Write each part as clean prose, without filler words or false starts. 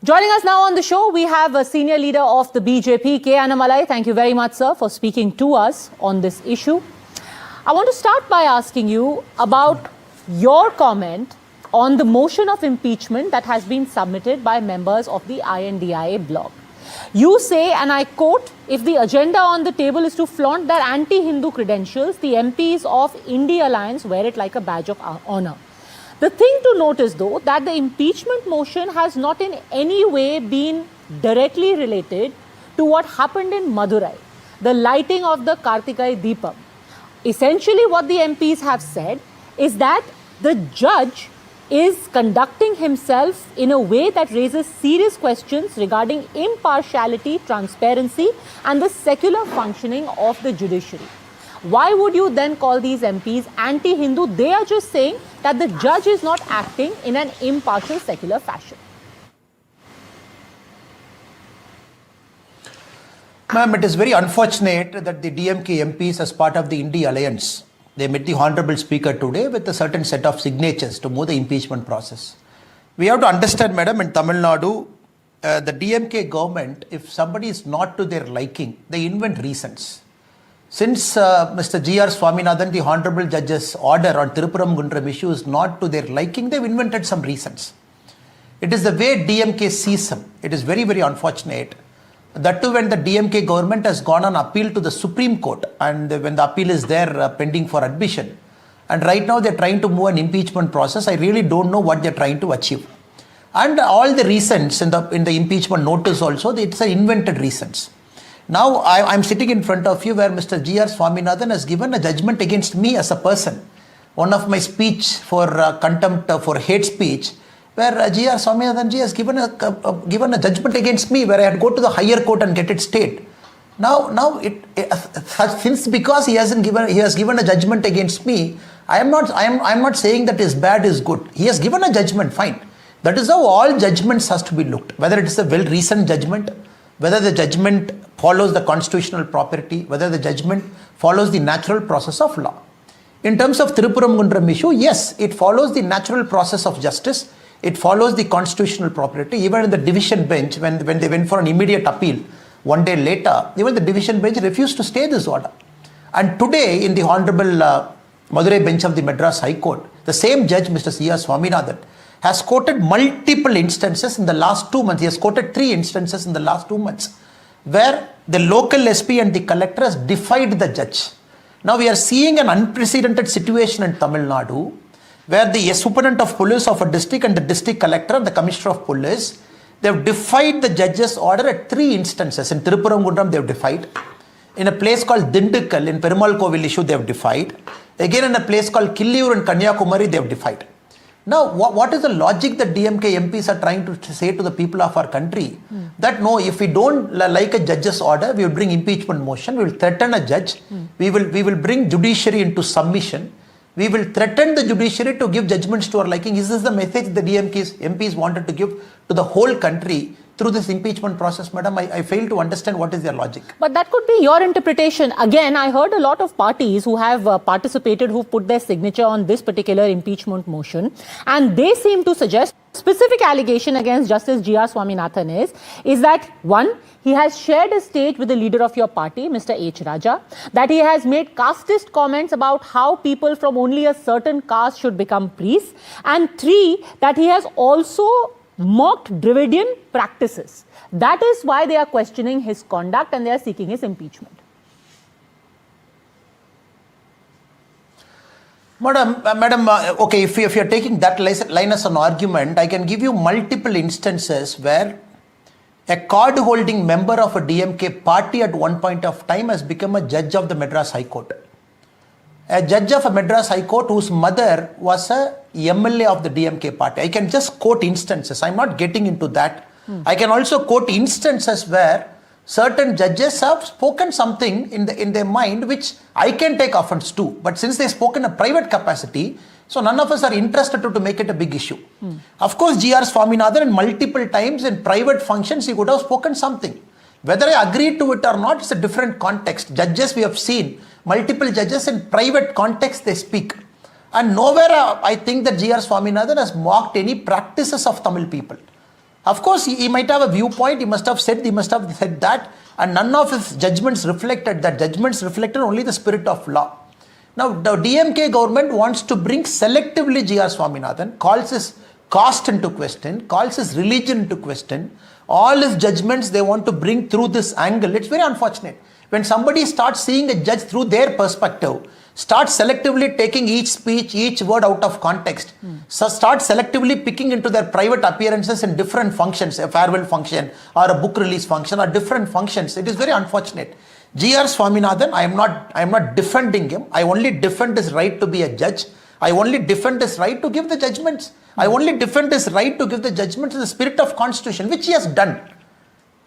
Joining us now on the show, we have a senior leader of the BJP, K.Annamalai. Thank you very much, sir, for speaking to us on this issue. I want to start by asking you about your comment on the motion of impeachment that has been submitted by members of the INDIA bloc. You say, and I quote, if the agenda on the table is to flaunt their anti-Hindu credentials, the MPs of India Alliance wear it like a badge of honor. The thing to note is, though, that the impeachment motion has not in any way been directly related to what happened in Madurai, the lighting of the Kartikai Deepam. Essentially, what the MPs have said is that the judge is conducting himself in a way that raises serious questions regarding impartiality, transparency, and the secular functioning of the judiciary. Why would you then call these MPs anti-Hindu? They are just saying that the judge is not acting in an impartial secular fashion. Ma'am, it is very unfortunate that the DMK MPs, as part of the India Alliance, they met the Honorable Speaker today with a certain set of signatures to move the impeachment process. We have to understand, madam, in Tamil Nadu, the DMK government, if somebody is not to their liking, they invent reasons. Since Mr. G.R. Swaminathan, the Honorable Judge's order on Tiruppuram issue is not to their liking, they've invented some reasons. It is the way DMK sees him. It is very, very unfortunate. That too, when the DMK government has gone on appeal to the Supreme Court, and when the appeal is there pending for admission, and right now they're trying to move an impeachment process, I really don't know what they're trying to achieve. And all the reasons in the impeachment notice also, it's invented reasons. Now, I'm sitting in front of you where Mr. G.R. Swaminathan has given a judgment against me as a person. One of my speech for contempt for hate speech, where G.R. Swaminathan ji has given a judgment against me, where I had to go to the higher court and get it stayed. Now, since because he has given a judgment against me, I am not saying that his bad is good. He has given a judgment, fine. That is how all judgments has to be looked. Whether it is a well-reasoned judgment, whether the judgment follows the constitutional property, whether the judgment follows the natural process of law. In terms of Tiruppuram issue, yes, it follows the natural process of justice. It follows the constitutional property. Even in the division bench, when they went for an immediate appeal, one day later, even the division bench refused to stay this order. And today, in the Honorable Madurai bench of the Madras High Court, the same judge, Mr. C.R. Swaminathan, has quoted multiple instances in the last 2 months. He has quoted 3 instances in the last 2 months, where the local SP and the collector has defied the judge. Now we are seeing an unprecedented situation in Tamil Nadu, where the superintendent of police of a district and the district collector and the commissioner of police, they have defied the judge's order at 3 instances. In Tiruppuram they have defied. In a place called Dindikkal, in Perumal Kovil issue, they have defied. Again, in a place called Killiyur in Kanyakumari, they have defied. Now, what is the logic that DMK MPs are trying to say to the people of our country? That no, if we don't like a judge's order, we will bring impeachment motion, we will threaten a judge, we will bring judiciary into submission, we will threaten the judiciary to give judgments to our liking. Is this the message the MPs wanted to give to the whole country through this impeachment process, madam? I fail to understand what is their logic. But that could be your interpretation. Again, I heard a lot of parties who have participated, who put their signature on this particular impeachment motion, and they seem to suggest specific allegation against Justice G.R. Swaminathan is that, one, he has shared a stage with the leader of your party, Mr. H. Raja, that he has made casteist comments about how people from only a certain caste should become priests, and 3, that he has also mocked Dravidian practices. That is why they are questioning his conduct and they are seeking his impeachment. Madam, okay, if you are taking that line as an argument, I can give you multiple instances where a card-holding member of a DMK party at one point of time has become a judge of the Madras High Court. A judge of a Madras High Court whose mother was a MLA of the DMK party. I can just quote instances. I'm not getting into that. I can also quote instances where certain judges have spoken something in their mind which I can take offense to. But since they've spoken in a private capacity, so none of us are interested to make it a big issue. Of course, G.R. Swaminathan in multiple times in private functions, he would have spoken something. Whether I agree to it or not, it's a different context. Judges, we have seen, multiple judges in private context, they speak. And nowhere I think that G.R. Swaminathan has mocked any practices of Tamil people. Of course, he might have a viewpoint, he must have said that, and none of his judgments reflected that. Judgments reflected only the spirit of law. Now, the DMK government wants to bring selectively G.R. Swaminathan, calls his caste into question, calls his religion into question. All his judgments they want to bring through this angle. It's very unfortunate. When somebody starts seeing a judge through their perspective, start selectively taking each speech, each word out of context, so start selectively picking into their private appearances in different functions, a farewell function or a book release function or different functions. It is very unfortunate. G.R. Swaminathan, I am not defending him. I only defend his right to be a judge. I only defend his right to give the judgments. I only defend his right to give the judgments in the spirit of constitution, which he has done.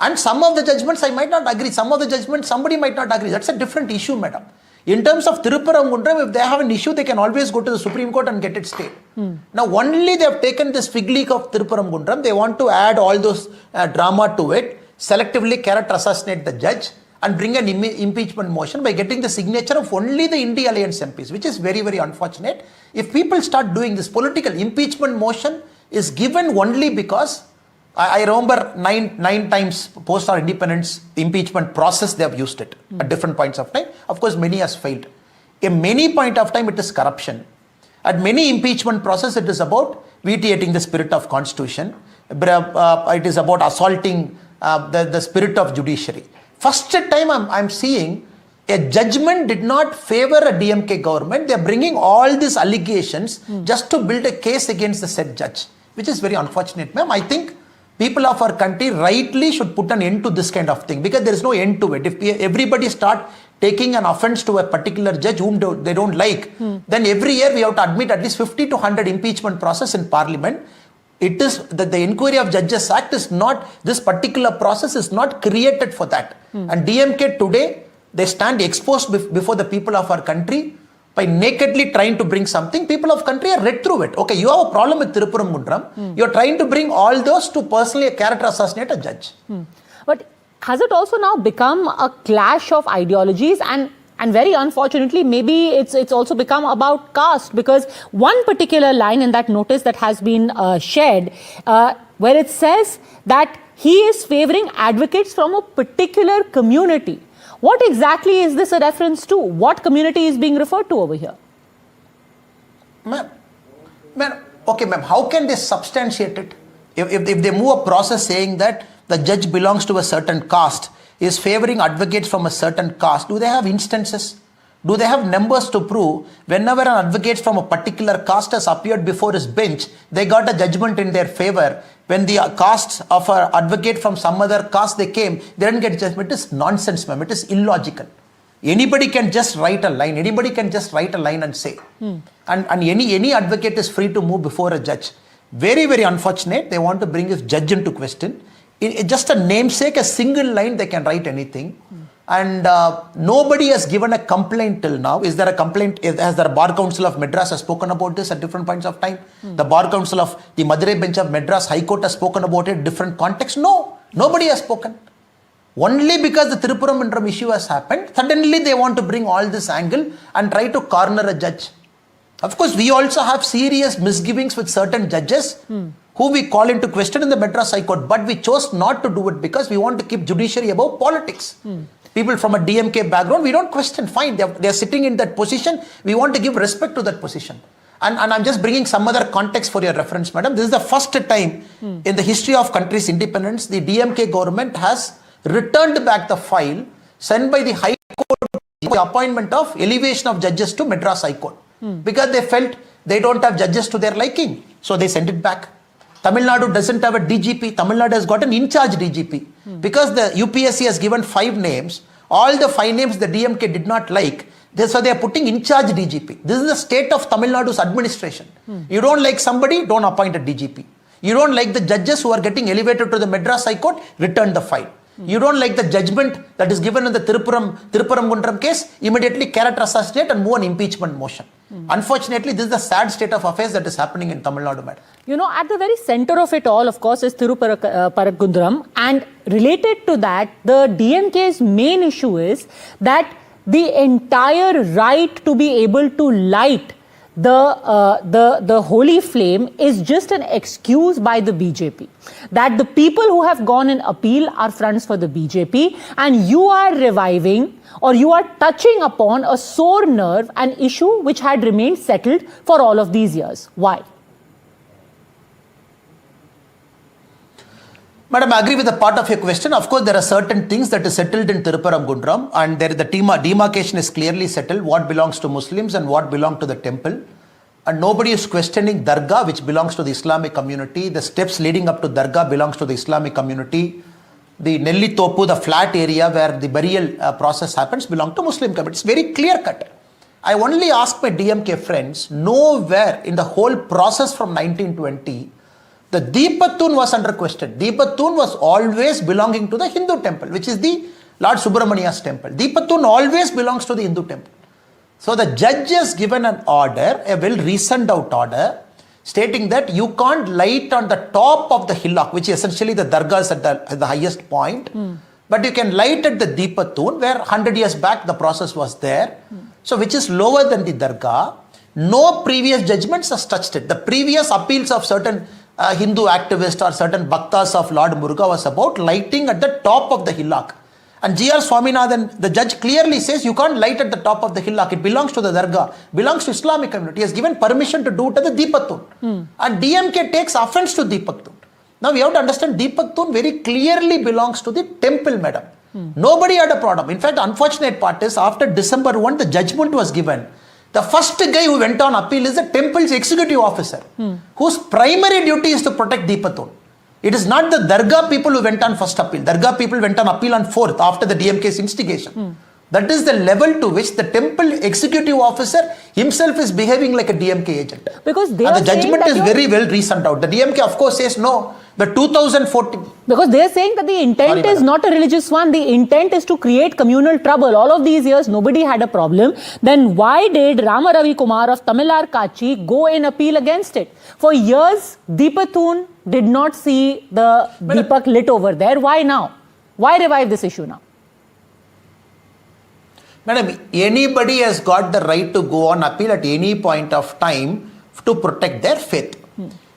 And some of the judgments I might not agree. Some of the judgments somebody might not agree. That's a different issue, madam. In terms of Tirupparamgundram, if they have an issue, they can always go to the Supreme Court and get it stayed. Now, only they have taken this fig leaf of Tirupparamgundram. They want to add all those drama to it, selectively character assassinate the judge, and bring an impeachment motion by getting the signature of only the India Alliance MPs, which is very, very unfortunate. If people start doing this, political impeachment motion is given only because I remember nine times post our independence impeachment process they have used it at different points of time. Of course, many has failed. At many point of time, it is corruption. At many impeachment process, it is about vitiating the spirit of constitution. It is about assaulting the spirit of judiciary. First time I'm seeing a judgment did not favor a DMK government. They are bringing all these allegations just to build a case against the said judge, which is very unfortunate, ma'am. I think people of our country rightly should put an end to this kind of thing because there is no end to it. If everybody start taking an offense to a particular judge whom they don't like, then every year we have to admit at least 50 to 100 impeachment process in parliament. It is that the Inquiry of Judges Act is not, this particular process is not created for that. And DMK today, they stand exposed before the people of our country by nakedly trying to bring something. People of country are read through it. Okay, you have a problem with Tirupparamgundram. You're trying to bring all those to personally character assassinate a judge. But has it also now become a clash of ideologies and very unfortunately, maybe it's also become about caste, because one particular line in that notice that has been shared, where it says that he is favouring advocates from a particular community. What exactly is this a reference to? What community is being referred to over here? Ma'am, okay, ma'am, how can they substantiate it? If they move a process saying that the judge belongs to a certain caste, is favouring advocates from a certain caste, do they have instances? Do they have numbers to prove whenever an advocate from a particular caste has appeared before his bench, they got a judgment in their favour? When the caste of an advocate from some other caste they came, they didn't get judgment. It is nonsense, ma'am. It is illogical. Anybody can just write a line. Anybody can just write a line and say. And any advocate is free to move before a judge. Very, very unfortunate. They want to bring this judge into question. Just a namesake, a single line, they can write anything. And nobody has given a complaint till now. Is there a complaint? Has the Bar Council of Madras has spoken about this at different points of time? The Bar Council of the Madurai bench of Madras High Court has spoken about it in different contexts? No, nobody has spoken. Only because the Tirupparamgundram issue has happened, suddenly they want to bring all this angle and try to corner a judge. Of course, we also have serious misgivings with certain judges who we call into question in the Madras High Court, but we chose not to do it because we want to keep judiciary above politics. People from a DMK background, we don't question, fine, they are sitting in that position, we want to give respect to that position. And I'm just bringing some other context for your reference, madam. This is the first time in the history of country's independence, the DMK government has returned back the file sent by the High Court for the appointment of elevation of judges to Madras High Court. Because they felt they don't have judges to their liking. So they sent it back. Tamil Nadu doesn't have a DGP. Tamil Nadu has got an in-charge DGP. Because the UPSC has given 5 names, all the 5 names the DMK did not like, so they are putting in-charge DGP. This is the state of Tamil Nadu's administration. You don't like somebody, don't appoint a DGP. You don't like the judges who are getting elevated to the Madras High Court, return the file. You don't like the judgment that is given in the Tirupparamgundram case, immediately character assassinate and move an impeachment motion. Unfortunately, this is the sad state of affairs that is happening in Tamil Nadu, madam. You know, at the very center of it all, of course, is Tirupparamgundram. And related to that, the DMK's main issue is that the entire right to be able to light the holy flame is just an excuse by the BJP that the people who have gone in appeal are fronts for the BJP, and you are reviving or you are touching upon a sore nerve, an issue which had remained settled for all of these years. Why? Madam, I agree with the part of your question. Of course, there are certain things that is settled in Tiruparam Gundram, and there the demarcation is clearly settled, what belongs to Muslims and what belongs to the temple. And nobody is questioning Dargah, which belongs to the Islamic community. The steps leading up to Dargah belongs to the Islamic community. The Nelli Topu, the flat area where the burial process happens, belong to Muslim community. It's very clear cut. I only ask my DMK friends, nowhere in the whole process from 1920, the Deepatun was under question. Deepatun was always belonging to the Hindu temple, which is the Lord Subramania's temple. Deepatun always belongs to the Hindu temple. So the judge has given an order, a well reasoned out order, stating that you can't light on the top of the hillock, which is essentially the dargahs at the highest point, but you can light at the Deepatun, where 100 years back the process was there, so which is lower than the dargah. No previous judgments has touched it. The previous appeals of certain Hindu activists or certain bhaktas of Lord Muruga was about lighting at the top of the hillock. And G.R. Swaminathan, the judge clearly says you can't light at the top of the hillock. It belongs to the dargah, belongs to Islamic community. He has given permission to do it at the Deepatun. And DMK takes offense to Deepatun. Now we have to understand Deepatun very clearly belongs to the temple, madam. Nobody had a problem. In fact, unfortunate part is after December 1, the judgment was given. The first guy who went on appeal is the temple's executive officer, whose primary duty is to protect Deepatun. It is not the Dargah people who went on first appeal. Dargah people went on appeal on 4th after the DMK's instigation. That is the level to which the temple executive officer himself is behaving like a DMK agent. Because they and are the judgment is very well reasoned out. The DMK of course says no. The 2014. Because they are saying that the intent is not a religious one. The intent is to create communal trouble. All of these years, nobody had a problem. Then why did Rama Ravi Kumar of Tamilar Kachi go in appeal against it? For years, Deepatun did not see the Deepak lit over there. Why now? Why revive this issue now? Madam, anybody has got the right to go on appeal at any point of time to protect their faith.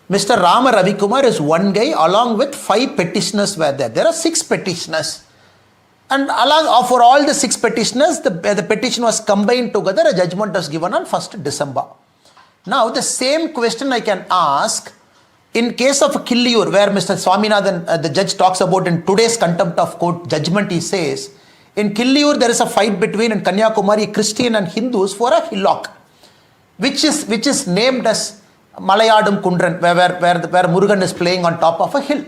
Mr. Rama Ravi Kumar is one guy, along with 5 petitioners were there. There are 6 petitioners. And for all the 6 petitioners, the petition was combined together. A judgment was given on 1st December. Now, the same question I can ask in case of Killiyur, where Mr. Swaminathan, the judge talks about in today's contempt of court judgment, he says, in Killiyur there is a fight between in Kanyakumari Christian and Hindus for a hillock, which is named as Malayadam Kundran, where Murugan is playing on top of a hill.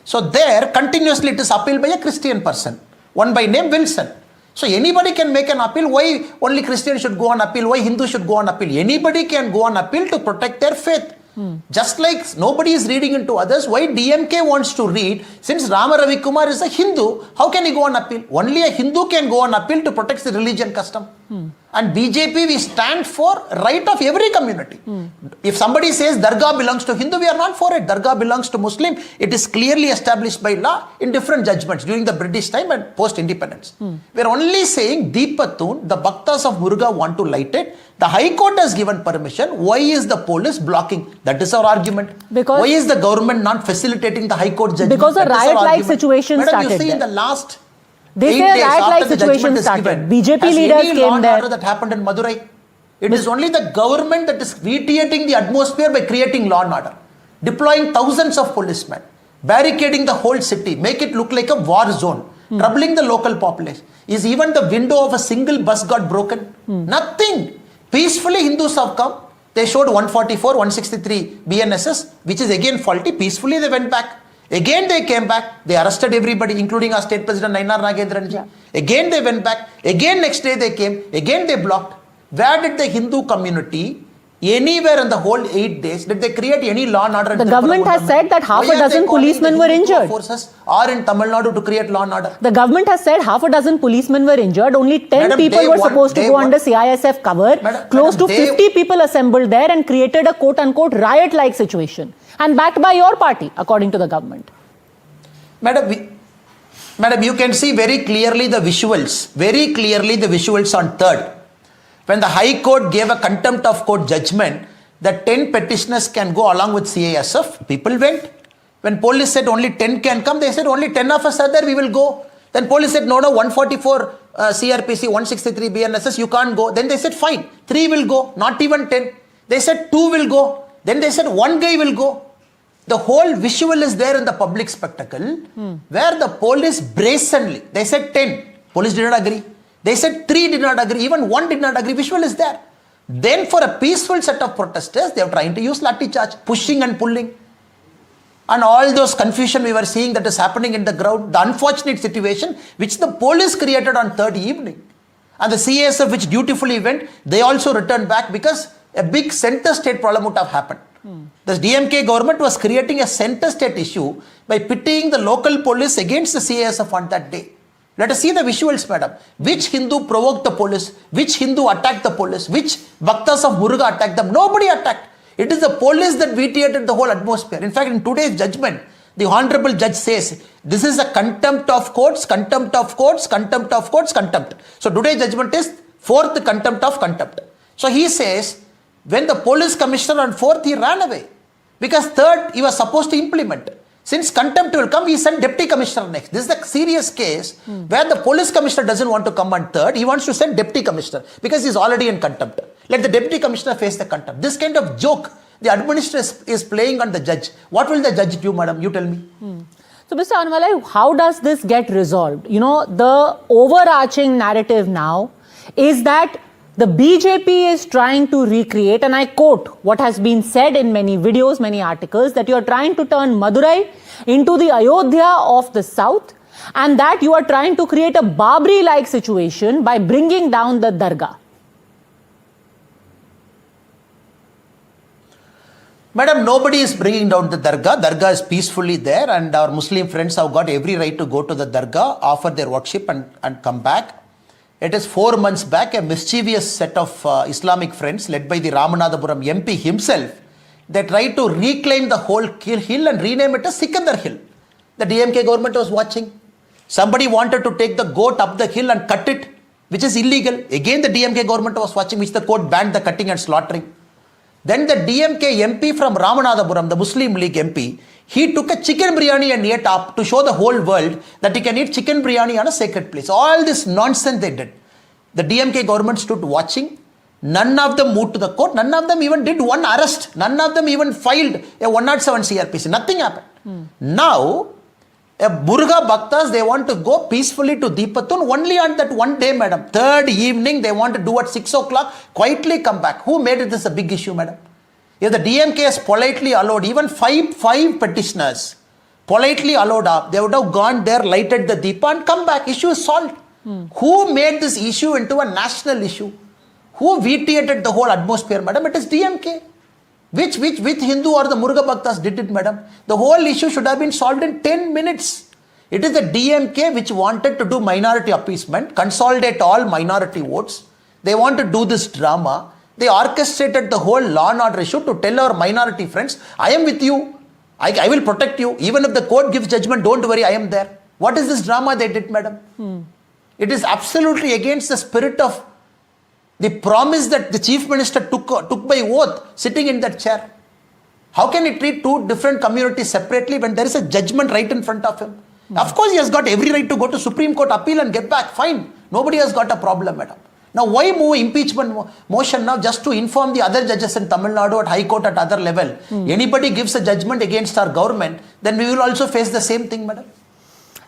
So there continuously it is appealed by a Christian person, one by name Wilson. So anybody can make an appeal. Why only Christians should go on appeal? Why Hindus should go on appeal? Anybody can go on appeal to protect their faith. Just like nobody is reading into others, why DMK wants to read, since Rama Ravi Kumar is a Hindu, how can he go on appeal? Only a Hindu can go on appeal to protect the religion custom. And BJP, we stand for right of every community. If somebody says Dargah belongs to Hindu, we are not for it. Dargah belongs to Muslim. It is clearly established by law in different judgments during the British time and post-independence. We are only saying Deepatun, the Bhaktas of Muruga want to light it. The High Court has given permission. Why is the police blocking? That is our argument. Because why is the government not facilitating the High Court judgment? Because a riot-like situation Madam, started you see there. in the last They 8 say a days riot-like after the situation judgment is started. given, BJP has leaders any came law and there. order that happened in Madurai? It is only the government that is recreating the atmosphere by creating law and order, deploying thousands of policemen, barricading the whole city, make it look like a war zone, troubling the local population. Is even the window of a single bus got broken? Nothing. Peacefully Hindus have come. They showed 144, 163 BNSS, which is again faulty. Peacefully they went back. Again they came back. They arrested everybody, including our state president Nainar Nagendranji. Again they went back. Again next day they came. Again they blocked. Where did the Hindu community, anywhere in the whole 8 days, did they create any law and order? The government has said that half a dozen policemen were injured. Forces are in Tamil Nadu to create law and order. The government has said half a dozen policemen were injured. Only 10 Madam, people were supposed to go under CISF cover. Close to 50 people assembled there and created a quote-unquote riot-like situation. And backed by your party, according to the government. Madam, you can see very clearly the visuals. Very clearly the visuals on 3rd. When the High Court gave a contempt of court judgment that 10 petitioners can go along with CASF, people went. When police said only 10 can come, they said only 10 of us are there, we will go. Then police said, no, 144 CRPC, 163 BNSS, you can't go. Then they said, fine, 3 will go, not even 10. They said 2 will go. Then they said 1 guy will go. The whole visual is there in the public spectacle where the police brazenly, they said 10, police did not agree. They said 3 did not agree, even 1 did not agree, visual is there. Then for a peaceful set of protesters, they are trying to use lathi charge, pushing and pulling. And all those confusion we were seeing that is happening in the ground, the unfortunate situation which the police created on third evening. And the CASF which dutifully went, they also returned back because a big center state problem would have happened. The DMK government was creating a center state issue by pitting the local police against the CASF on that day. Let us see the visuals, madam. Which Hindu provoked the police? Which Hindu attacked the police? Which Bhaktas of Muruga attacked them? Nobody attacked. It is the police that vitiated the whole atmosphere. In fact, in today's judgment, the Honorable Judge says, this is a contempt of courts, contempt of courts, contempt of courts, contempt. So today's judgment is 4th contempt of contempt. So he says, when the police commissioner on 4th, he ran away. Because 3rd, he was supposed to implement. Since contempt will come, he sent deputy commissioner next. This is a serious case where the police commissioner doesn't want to come on 3rd. He wants to send deputy commissioner because he's already in contempt. Let the deputy commissioner face the contempt. This kind of joke the administrator is playing on the judge. What will the judge do, madam? You tell me. So, Mr. Annamalai, how does this get resolved? You know, the overarching narrative now is that the BJP is trying to recreate, and I quote what has been said in many videos, many articles, that you are trying to turn Madurai into the Ayodhya of the south, and that you are trying to create a Babri-like situation by bringing down the Dargah. Madam, nobody is bringing down the Dargah. Dargah is peacefully there, and our Muslim friends have got every right to go to the Dargah, offer their worship and come back. It is 4 months back, a mischievous set of Islamic friends led by the Ramanathapuram MP himself, they tried to reclaim the whole hill and rename it as Sikandar Hill. The DMK government was watching. Somebody wanted to take the goat up the hill and cut it, which is illegal. Again, the DMK government was watching, which the court banned the cutting and slaughtering. Then the DMK MP from Ramanathapuram, the Muslim League MP, he took a chicken biryani and ate up to show the whole world that he can eat chicken biryani on a sacred place. All this nonsense they did. The DMK government stood watching. None of them moved to the court. None of them even did one arrest. None of them even filed a 107 CRPC. Nothing happened. Now, a Muruga Bhaktas, they want to go peacefully to Deepatun only on that one day, madam. Third evening, they want to do at 6 o'clock, quietly come back. Who made this a big issue, madam? If the DMK has politely allowed, even five petitioners politely allowed up, they would have gone there, lighted the Deepa and come back. Issue is solved. Who made this issue into a national issue? Who vitiated the whole atmosphere, madam? It is DMK. Which Hindu or the Muruga Bhaktas did it, madam? The whole issue should have been solved in 10 minutes. It is the DMK which wanted to do minority appeasement, consolidate all minority votes. They want to do this drama. They orchestrated the whole law and order issue to tell our minority friends, I am with you. I will protect you. Even if the court gives judgment, don't worry, I am there. What is this drama they did, madam? It is absolutely against the spirit of the promise that the chief minister took by oath sitting in that chair. How can he treat two different communities separately when there is a judgment right in front of him? Of course, he has got every right to go to Supreme Court appeal and get back. Fine. Nobody has got a problem, madam. Now, why move impeachment motion now just to inform the other judges in Tamil Nadu at High Court at other level? Anybody gives a judgment against our government, then we will also face the same thing, madam.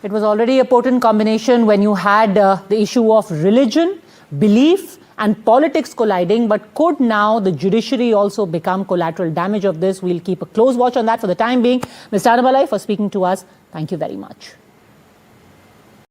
It was already a potent combination when you had the issue of religion, belief, and politics colliding, but could now the judiciary also become collateral damage of this? We'll keep a close watch on that for the time being. Mr. Annamalai, for speaking to us, thank you very much.